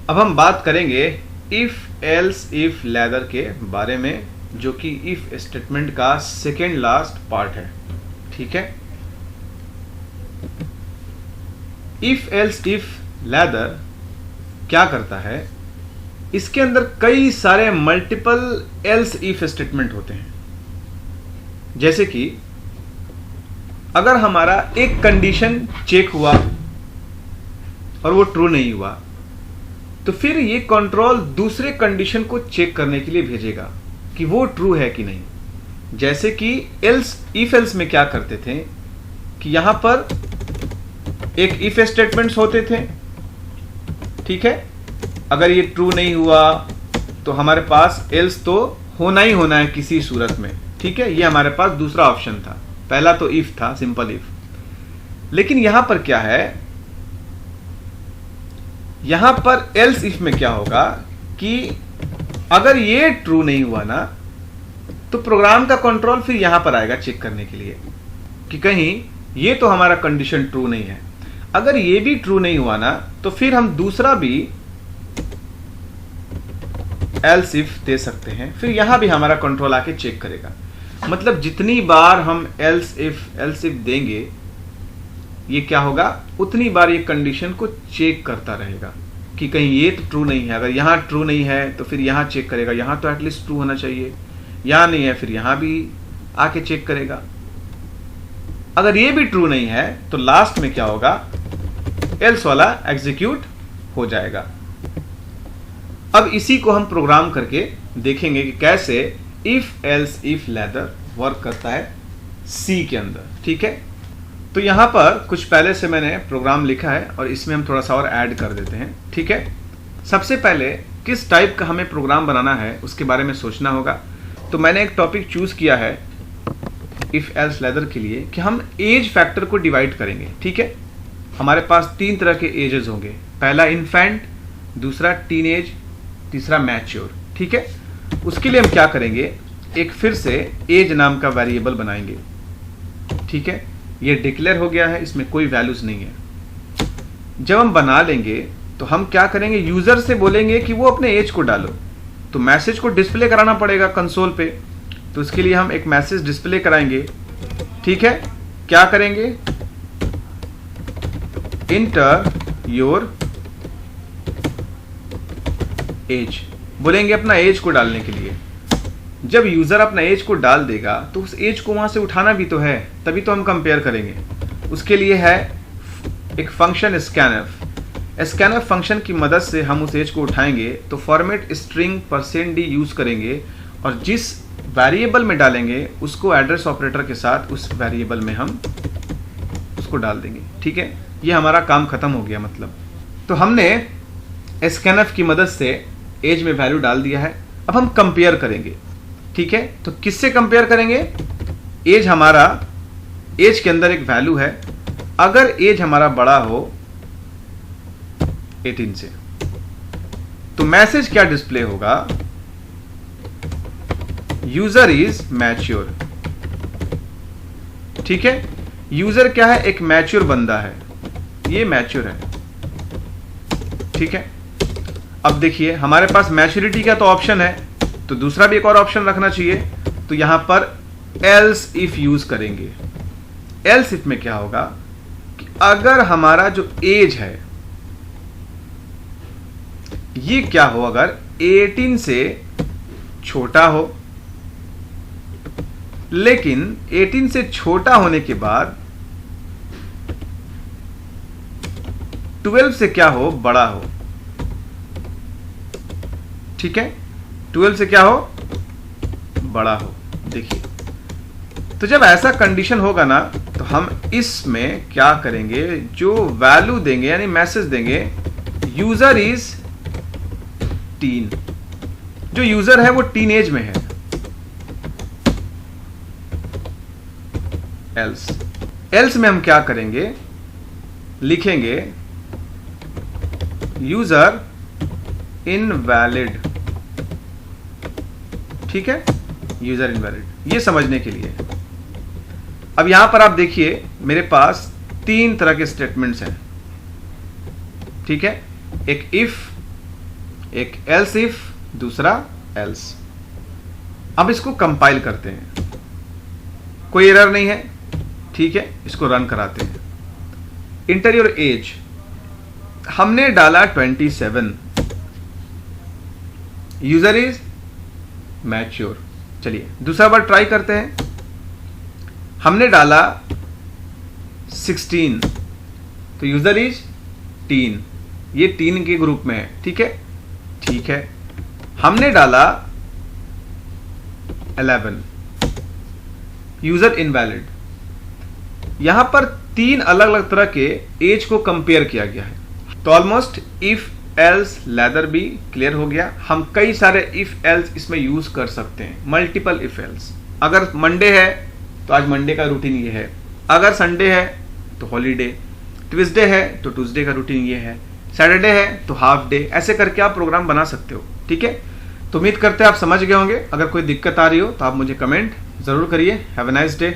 अब हम बात करेंगे इफ एल्स इफ लेदर के बारे में, जो कि इफ स्टेटमेंट का सेकेंड लास्ट पार्ट है। ठीक है, इफ एल्स इफ लेदर क्या करता है, इसके अंदर कई सारे मल्टीपल एल्स इफ स्टेटमेंट होते हैं। जैसे कि अगर हमारा एक कंडीशन चेक हुआ और वो ट्रू नहीं हुआ, तो फिर ये कंट्रोल दूसरे कंडीशन को चेक करने के लिए भेजेगा कि वो ट्रू है कि नहीं। जैसे कि एल्स इफ एल्स में क्या करते थे कि यहां पर एक इफ स्टेटमेंट्स होते थे। ठीक है, अगर ये ट्रू नहीं हुआ तो हमारे पास एल्स तो होना ही होना है किसी सूरत में। ठीक है, ये हमारे पास दूसरा ऑप्शन था। पहला तो इफ था, सिंपल इफ। लेकिन यहां पर क्या है, यहां पर एल्स इफ में क्या होगा कि अगर ये ट्रू नहीं हुआ ना, तो प्रोग्राम का कंट्रोल फिर यहां पर आएगा चेक करने के लिए कि कहीं ये तो हमारा कंडीशन ट्रू नहीं है। अगर ये भी ट्रू नहीं हुआ ना, तो फिर हम दूसरा भी एल्स इफ दे सकते हैं, फिर यहां भी हमारा कंट्रोल आके चेक करेगा। मतलब जितनी बार हम एल्स इफ देंगे, ये क्या होगा, उतनी बार ये कंडीशन को चेक करता रहेगा कि कहीं ये तो ट्रू नहीं है। अगर यहां ट्रू नहीं है तो फिर यहां चेक करेगा, यहां तो एटलीस्ट ट्रू होना चाहिए, यहां नहीं है फिर यहां भी आके चेक करेगा। अगर ये भी ट्रू नहीं है तो लास्ट में क्या होगा, एल्स वाला एग्जीक्यूट हो जाएगा। अब इसी को हम प्रोग्राम करके देखेंगे कि कैसे if else if leather work करता है सी के अंदर। ठीक है, तो यहां पर कुछ पहले से मैंने प्रोग्राम लिखा है और इसमें हम थोड़ा सा और ऐड कर देते हैं। ठीक है, सबसे पहले किस टाइप का हमें प्रोग्राम बनाना है उसके बारे में सोचना होगा। तो मैंने एक टॉपिक चूज किया है इफ एल्स लेदर के लिए कि हम एज फैक्टर को डिवाइड करेंगे। ठीक है, हमारे पास 3 तरह के एजेस होंगे, पहला इन्फेंट, दूसरा टीनेज, तीसरा मैच्योर। ठीक है, उसके लिए हम क्या करेंगे, एक फिर से एज नाम का वेरिएबल बनाएंगे। ठीक है, ये डिक्लेयर हो गया है, इसमें कोई वैल्यूज नहीं है। जब हम बना लेंगे तो हम क्या करेंगे, यूजर से बोलेंगे कि वो अपने एज को डालो। तो मैसेज को डिस्प्ले कराना पड़ेगा कंसोल पे, तो उसके लिए हम एक मैसेज डिस्प्ले कराएंगे। ठीक है, क्या करेंगे, इंटर योर एज बोलेंगे अपना एज को डालने के लिए। जब यूजर अपना एज को डाल देगा तो उस एज को वहां से उठाना भी तो है, तभी तो हम कंपेयर करेंगे। उसके लिए है एक फंक्शन स्कैनफ। स्कैनफ फंक्शन की मदद से हम उस एज को उठाएंगे, तो फॉर्मेट स्ट्रिंग %d यूज करेंगे और जिस वेरिएबल में डालेंगे उसको एड्रेस ऑपरेटर के साथ उस वेरिएबल में हम उसको डाल देंगे। ठीक है, ये हमारा काम खत्म हो गया। मतलब तो हमने स्कैनफ की मदद से एज में वैल्यू डाल दिया है। अब हम कंपेयर करेंगे। ठीक है, तो किससे कंपेयर करेंगे, एज हमारा, एज के अंदर एक वैल्यू है, अगर एज हमारा बड़ा हो 18 से, तो मैसेज क्या डिस्प्ले होगा, यूजर इज मैच्योर। ठीक है, यूजर क्या है, एक मैच्योर बंदा है, ये मैच्योर है। ठीक है, अब देखिए हमारे पास मैच्योरिटी का तो ऑप्शन है, तो दूसरा भी एक और ऑप्शन रखना चाहिए। तो यहां पर एल्स इफ यूज करेंगे। एल्स इफ में क्या होगा कि अगर हमारा जो एज है ये क्या हो, अगर 18 से छोटा हो, लेकिन 18 से छोटा होने के बाद 12 से क्या हो, बड़ा हो। ठीक है, 12 से क्या हो, बड़ा हो। देखिए, तो जब ऐसा कंडीशन होगा ना, तो हम इसमें क्या करेंगे, जो वैल्यू देंगे यानी मैसेज देंगे, यूजर इज टीन। जो यूजर है वो टीन एज में है। एल्स में हम क्या करेंगे, लिखेंगे यूजर इनवैलिड। ठीक है, यूजर इनवैलिड, ये समझने के लिए। अब यहां पर आप देखिए मेरे पास 3 तरह के स्टेटमेंट्स हैं। ठीक है, एक इफ, एक एल्स इफ, दूसरा एल्स। अब इसको कंपाइल करते हैं, कोई एरर नहीं है, ठीक है। इसको रन कराते हैं। इंटर योर एज, हमने डाला 27, यूजर इज मैच्योर। चलिए दूसरा बार ट्राई करते हैं। हमने डाला 16, तो यूजर इज टीन, ये टीन के ग्रुप में है, ठीक है, ठीक है। हमने डाला 11, यूजर इनवैलिड। यहां पर 3 अलग अलग तरह के एज को कंपेयर किया गया है। तो ऑलमोस्ट इफ एल्स लेदर भी क्लियर हो गया। हम कई सारे इफ एल्स इसमें यूज कर सकते हैं, मल्टीपल इफ एल्स। अगर मंडे है तो आज मंडे का रूटीन ये है, अगर संडे है तो हॉलीडे, ट्यूसडे है तो ट्यूसडे का रूटीन ये है, सैटरडे है तो हाफ डे। ऐसे करके आप प्रोग्राम बना सकते हो, ठीक है। तो उम्मीद करते हैं आप समझ गए होंगे। अगर कोई दिक्कत आ रही हो तो आप मुझे कमेंट जरूर करिए। Have a nice day.